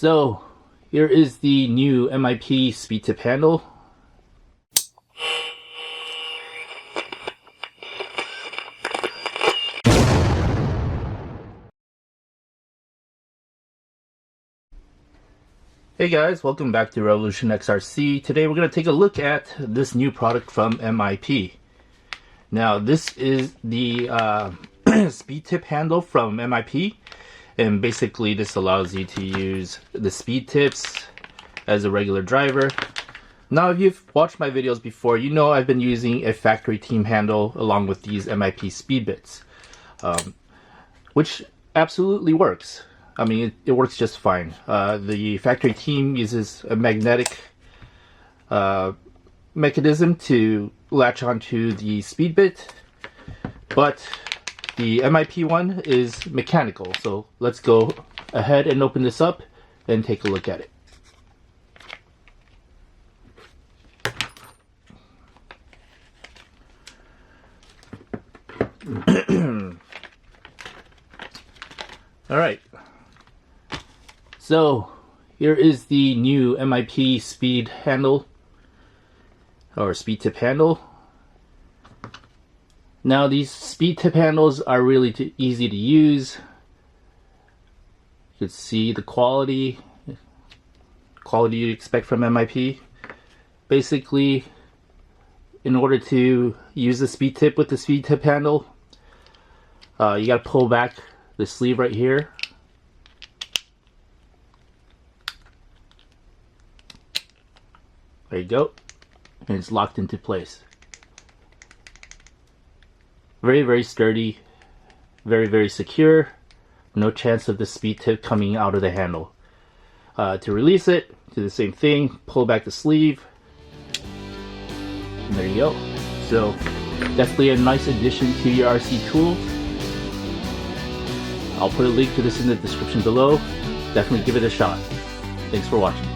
So here is the new MIP Speed Tip Handle. Hey guys, welcome back to Revolution XRC. Today we're going to take a look at this new product from MIP. Now this is the speed tip handle from MIP, and basically this allows you to use the speed tips as a regular driver. Now if you've watched my videos before, you know I've been using a factory team handle along with these MIP speed bits, which absolutely works. I mean, it works just fine. The factory team uses a magnetic mechanism to latch onto the speed bit, but the MIP one is mechanical. So let's go ahead and open this up and take a look at it. All right. So here is the new MIP speed handle, or speed tip handle. Now these speed tip handles are really easy to use. You can see the quality you expect from MIP. Basically, in order to use the speed tip with the speed tip handle, you got to pull back the sleeve right here. There you go, and it's locked into place. Very sturdy, very secure. No chance of the speed tip coming out of the handle. To release it, do the same thing. Pull back the sleeve, and there you go. So definitely a nice addition to your RC tool. I'll put a link to this in the description below. Definitely give it a shot. Thanks for watching.